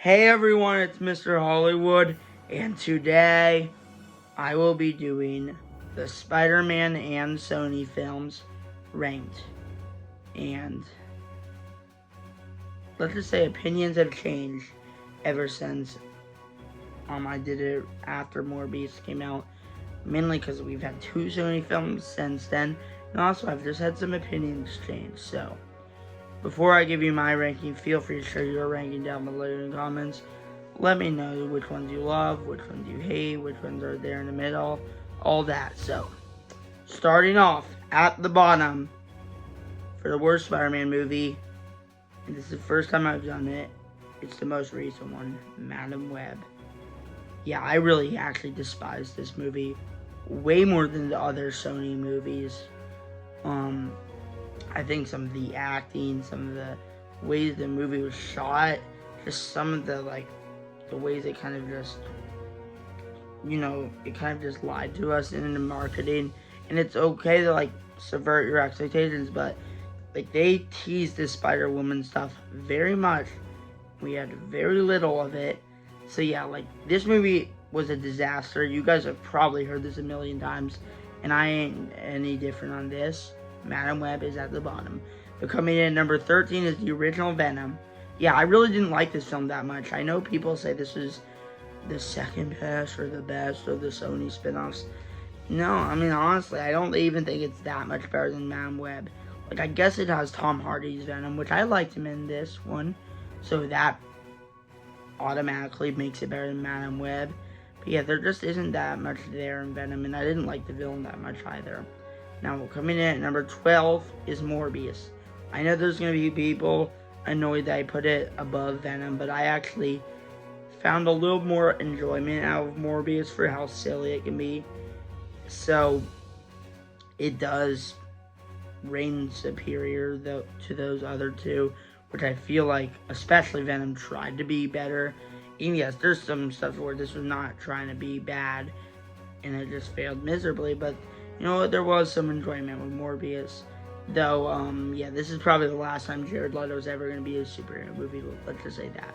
Hey everyone, it's Mr. Hollywood, and today I will be doing the Spider-Man and Sony films ranked. And let's just say opinions have changed ever since I did it after Morbius came out. Mainly because we've had two Sony films since then, and also I've just had some opinions change. So, before I give you my ranking, feel free to share your ranking down below in the comments. Let me know which ones you love, which ones you hate, which ones are there in the middle, all that. So, starting off at the bottom for the worst Spider-Man movie, and this is the first time I've done it, it's the most recent one, Madam Web. Yeah, I really actually despise this movie way more than the other Sony movies. I think some of the acting, some of the ways the movie was shot, just some of the ways it kind of just, it kind of just lied to us in the marketing. And it's okay to subvert your expectations, but they teased this Spider-Woman stuff very much. We had very little of it. So yeah, this movie was a disaster. You guys have probably heard this a million times, and I ain't any different on this. Madam Web is at the bottom. But coming in at number 13 is the original Venom. Yeah, I really didn't like this film that much. I know people say this is the second best or the best of the Sony spin-offs. No, I mean, honestly, I don't even think it's that much better than Madam Web. I guess it has Tom Hardy's Venom, which I liked him in this one. So that automatically makes it better than Madam Web. But yeah, there just isn't that much there in Venom, and I didn't like the villain that much either. Now, coming in at number 12 is Morbius. I know there's going to be people annoyed that I put it above Venom, but I actually found a little more enjoyment out of Morbius for how silly it can be. So, it does reign superior to those other two, which I feel like, especially Venom, tried to be better. And yes, there's some stuff where this was not trying to be bad, and it just failed miserably, but you know what, there was some enjoyment with Morbius. Though, yeah, this is probably the last time Jared Leto's ever going to be a superhero movie, let's just say that.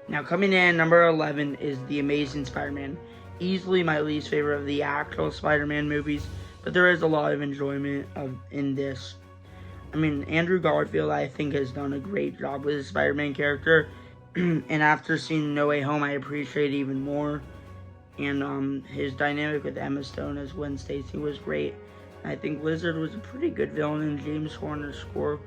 Now, coming in, number 11 is The Amazing Spider-Man. Easily my least favorite of the actual Spider-Man movies, but there is a lot of enjoyment in this. I mean, Andrew Garfield, I think, has done a great job with his Spider-Man character, and after seeing No Way Home, I appreciate it even more. And his dynamic with Emma Stone as Gwen Stacy was great. I think Lizard was a pretty good villain, and James Horner's score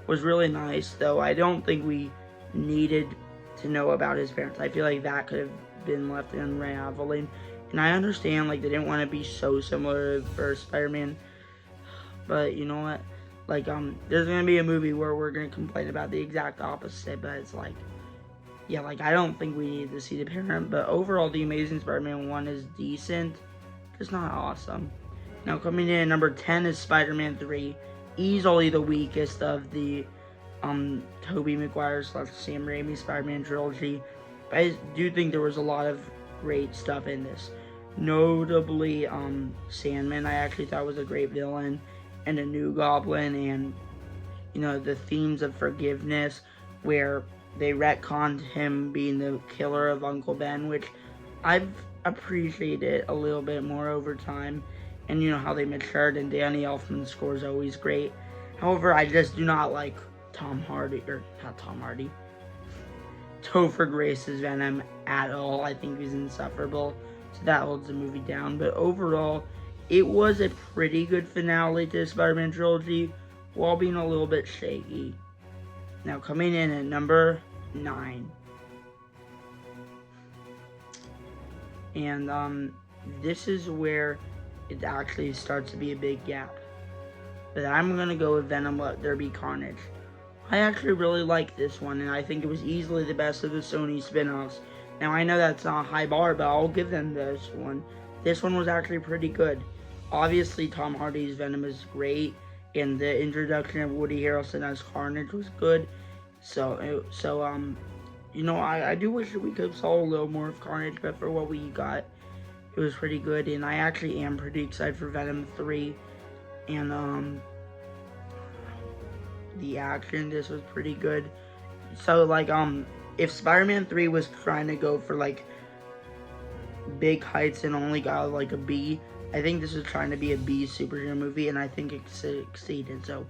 was really nice, though I don't think we needed to know about his parents. I feel like that could have been left unraveling. And I understand, they didn't want to be so similar to the first Spider-Man. But, you know what? There's going to be a movie where we're going to complain about the exact opposite, but it's yeah, I don't think we need to see the parent, but overall, The Amazing Spider-Man 1 is decent, just not awesome. Now, coming in at number 10 is Spider-Man 3, easily the weakest of the Tobey Maguire / Sam Raimi Spider-Man trilogy, but I do think there was a lot of great stuff in this. Notably, Sandman, I actually thought was a great villain, and a new Goblin, and, the themes of forgiveness, where they retconned him being the killer of Uncle Ben, which I've appreciated a little bit more over time. And how they matured, and Danny Elfman's score is always great. However, I just do not like Topher Grace's Venom at all. I think he's insufferable, so that holds the movie down. But overall, it was a pretty good finale to the Spider-Man trilogy, while being a little bit shaky. Now, coming in at number 9. And, this is where it actually starts to be a big gap. But I'm going to go with Venom Let There Be Carnage. I actually really like this one, and I think it was easily the best of the Sony spin-offs. Now, I know that's not a high bar, but I'll give them this one. This one was actually pretty good. Obviously, Tom Hardy's Venom is great, and the introduction of Woody Harrelson as Carnage was good. So I do wish that we could have saw a little more of Carnage, but for what we got, it was pretty good. And I actually am pretty excited for Venom 3. And the action, this was pretty good. So if Spider-Man 3 was trying to go for like big heights and only got like a B, I think this is trying to be a B superhero movie, and I think it succeeded. So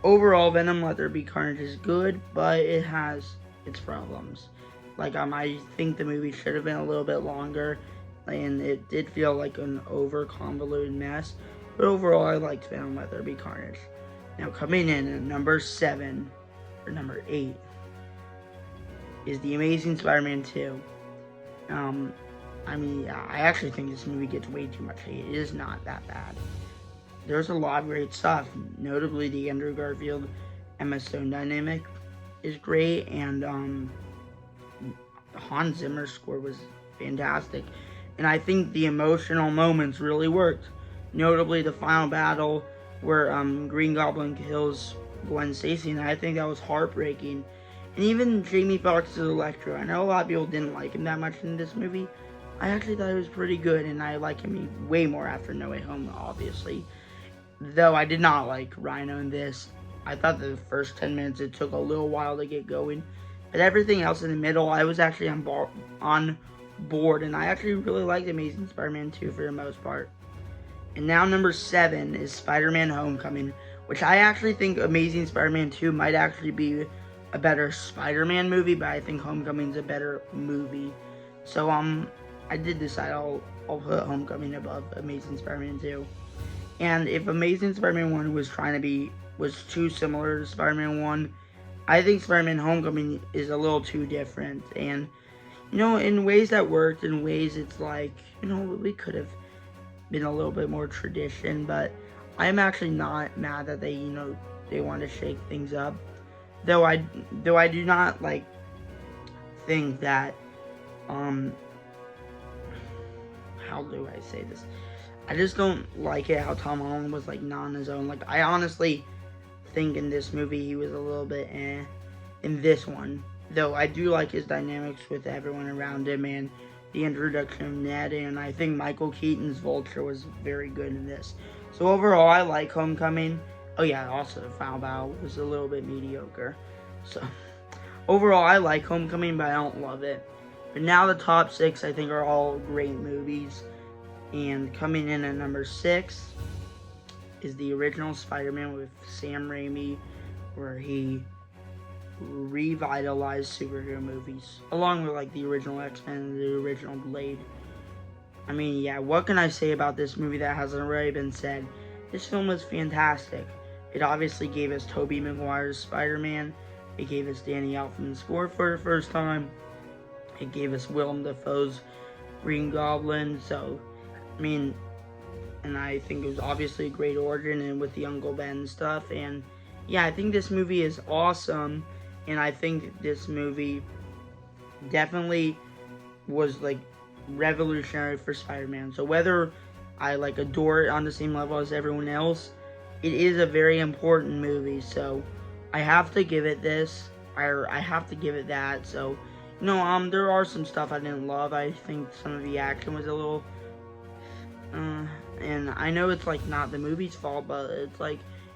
overall, Venom Let There Be Carnage is good, but it has its problems. Like, I think the movie should have been a little bit longer, and it did feel like an over convoluted mess. But overall, I liked Venom Let There Be Carnage. Now, coming in at number 7, or number 8, is The Amazing Spider-Man 2. I actually think this movie gets way too much hate. It is not that bad. There's a lot of great stuff. Notably, the Andrew Garfield Emma Stone dynamic is great, and Hans Zimmer's score was fantastic. And I think the emotional moments really worked. Notably, the final battle where Green Goblin kills Gwen Stacy, and I think that was heartbreaking. And even Jamie Foxx's Electro. I know a lot of people didn't like him that much in this movie. I actually thought he was pretty good, and I like him way more after No Way Home, obviously. Though I did not like Rhino in this. I thought the first 10 minutes it took a little while to get going. But everything else in the middle, I was actually on board, and I actually really liked Amazing Spider-Man 2 for the most part. And now number 7 is Spider-Man Homecoming, which I actually think Amazing Spider-Man 2 might actually be a better Spider-Man movie, but I think Homecoming's a better movie. So I did decide I'll put Homecoming above Amazing Spider-Man 2. And if Amazing Spider-Man 1 was too similar to Spider-Man 1, I think Spider-Man Homecoming is a little too different. And, in ways that worked, in ways it's like, we could have been a little bit more tradition, but I'm actually not mad that they want to shake things up. Though I do not think that how do I say this? I just don't like it how Tom Holland was not on his own. I honestly think in this movie he was a little bit in this one. Though I do like his dynamics with everyone around him and the introduction of Ned, and I think Michael Keaton's Vulture was very good in this. So overall, I like Homecoming. Oh yeah, also the final battle was a little bit mediocre. So overall, I like Homecoming, but I don't love it. But now the top 6 I think are all great movies. And coming in at number 6 is the original Spider-Man with Sam Raimi, where he revitalized superhero movies, along with the original X-Men and the original Blade. What can I say about this movie that hasn't already been said? This film was fantastic. It obviously gave us Tobey Maguire's Spider-Man. It gave us Danny Elfman's score for the first time. It gave us Willem Dafoe's Green Goblin. So, and I think it was obviously a great origin, and with the Uncle Ben stuff. And yeah, I think this movie is awesome. And I think this movie definitely was revolutionary for Spider-Man. So whether I adore it on the same level as everyone else, it is a very important movie. So I have to give it this. I have to give it that. So there are some stuff I didn't love. I think some of the action was a little and I know it's not the movie's fault, but it's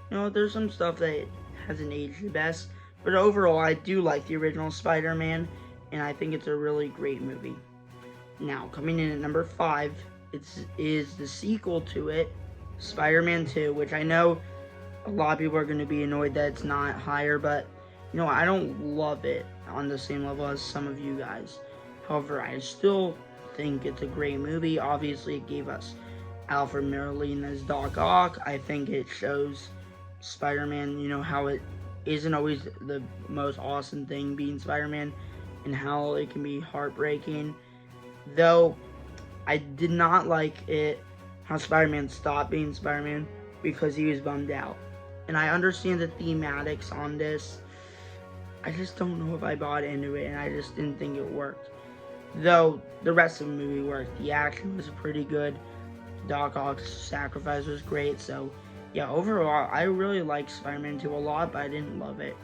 there's some stuff that hasn't aged the best. But overall, I do like the original Spider-Man, and I think it's a really great movie. Now, coming in at number 5, is the sequel to it, Spider-Man 2, which I know a lot of people are going to be annoyed that it's not higher, but, I don't love it on the same level as some of you guys. However, I still think it's a great movie. Obviously, it gave us Alfred Molina as Doc Ock. I think it shows Spider-Man, how it isn't always the most awesome thing being Spider-Man, and how it can be heartbreaking. Though I did not like it how Spider-Man stopped being Spider-Man because he was bummed out. And I understand the thematics on this. I just don't know if I bought into it, and I just didn't think it worked. Though the rest of the movie worked. The action was pretty good. Doc Ock's sacrifice was great. So yeah, overall, I really liked Spider-Man 2 a lot, but I didn't love it.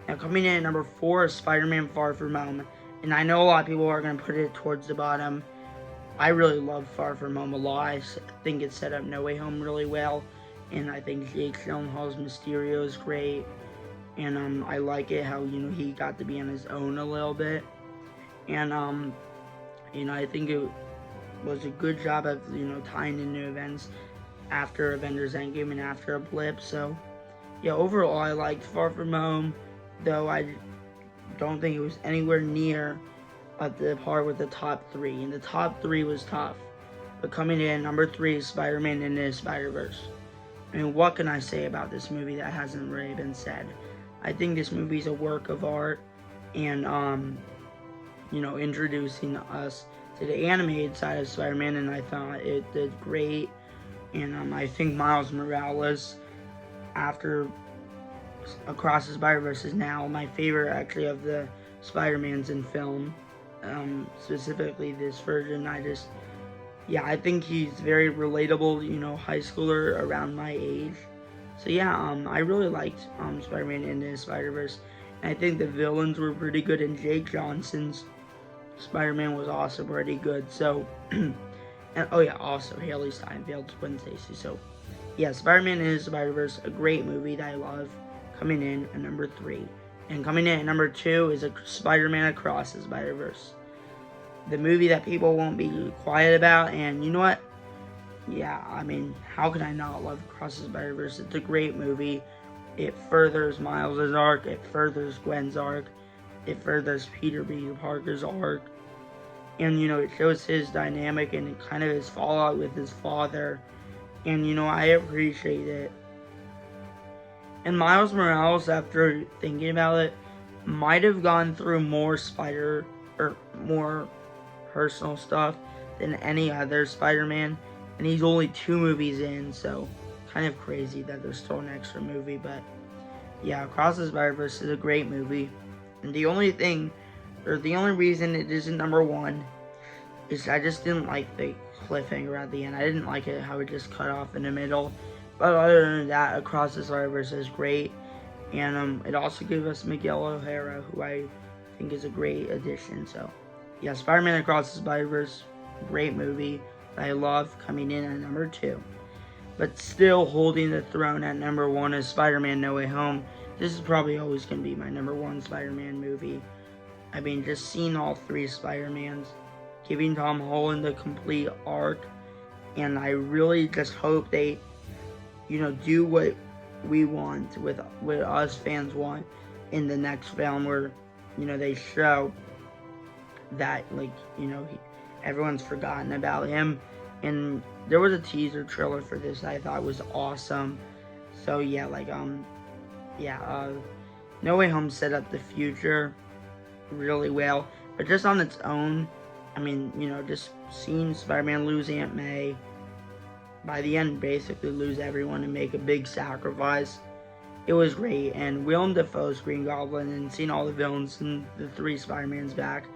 Now, coming in at number 4 is Spider-Man Far From Home. And I know a lot of people are going to put it towards the bottom. I really love Far From Home a lot. I think it set up No Way Home really well. And I think Jake Gyllenhaal's Mysterio is great. and I like it how, you know, he got to be on his own a little bit, and you know, I think it was a good job of, you know, tying into events after Avengers Endgame and after a blip. So yeah, overall I liked Far From Home, though I don't think it was anywhere near at the par with the top three, and the top three was tough. But coming in number three is Spider-Man Into the Spider-Verse. I mean, what can I say about this movie that hasn't really been said? I think this movie is a work of art, and you know, introducing us to the animated side of Spider-Man, and I thought it did great. And I think Miles Morales, after Across the Spider-Verse, is now my favorite, actually, of the Spider-Mans in film. Specifically this version, I think he's very relatable, you know, high schooler around my age. So yeah, I really liked Spider-Man Into the Spider-Verse. And I think the villains were pretty good, and Jake Johnson's Spider-Man was also pretty good. So, and oh yeah, also Haley Steinfeld's Gwen Stacy. So yeah, Spider-Man Into the Spider-Verse, a great movie that I love, coming in at number 3. And coming in at number 2 is a Spider-Man Across the Spider-Verse. The movie that people won't be quiet about, and you know what? Yeah, I mean, how can I not love Across the Spider-Verse? It's a great movie. It furthers Miles' arc, it furthers Gwen's arc, it furthers Peter Parker's arc, and, you know, it shows his dynamic and kind of his fallout with his father, and, you know, I appreciate it. And Miles Morales, after thinking about it, might have gone through more more personal stuff than any other Spider-Man, and he's only 2 movies in, so kind of crazy that there's still an extra movie. But yeah, Across the Spider-Verse is a great movie, and the only reason it isn't number 1 is I just didn't like the cliffhanger at the end. I didn't like it how it just cut off in the middle. But other than that, Across the Spider-Verse is great, and it also gave us Miguel O'Hara, who I think is a great addition. So yeah, Spider-Man Across the Spider-Verse, great movie that I love, coming in at number 2. But still holding the throne at number 1 is Spider-Man No Way Home. This is probably always going to be my number 1 Spider-Man movie. I mean, just seeing all 3 Spider-Mans, giving Tom Holland a complete arc, and I really just hope they, you know, do what we want, what us fans want in the next film, where, you know, they show that, like, you know, everyone's forgotten about him. And there was a teaser trailer for this that I thought was awesome. So yeah, like No Way Home set up the future really well, but just on its own, I mean, you know, just seeing Spider-Man lose Aunt May, by the end basically lose everyone and make a big sacrifice, it was great. And Willem Dafoe's Green Goblin and seeing all the villains and the 3 Spider-Mans back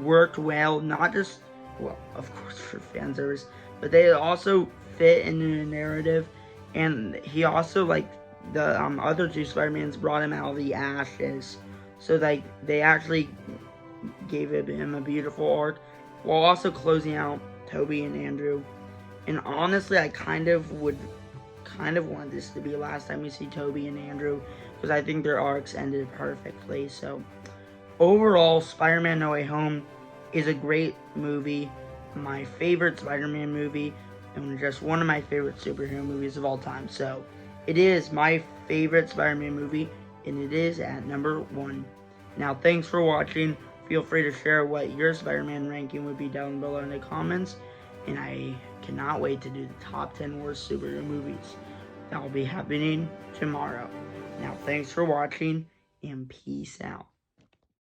worked well, not just, well, of course, for fan service, but they also fit into the narrative. And he also, like, the other 2 Spider-Mans brought him out of the ashes, so like they actually gave him a beautiful arc, while also closing out Toby and Andrew. And honestly, I kind of want this to be the last time we see Toby and Andrew, because I think their arcs ended perfectly. So overall, Spider-Man No Way Home is a great movie, my favorite Spider-Man movie, and just one of my favorite superhero movies of all time. So it is my favorite Spider-Man movie, and it is at number 1. Now, thanks for watching. Feel free to share what your Spider-Man ranking would be down below in the comments, and I cannot wait to do the top 10 worst superhero movies. That will be happening tomorrow. Now, thanks for watching, and peace out.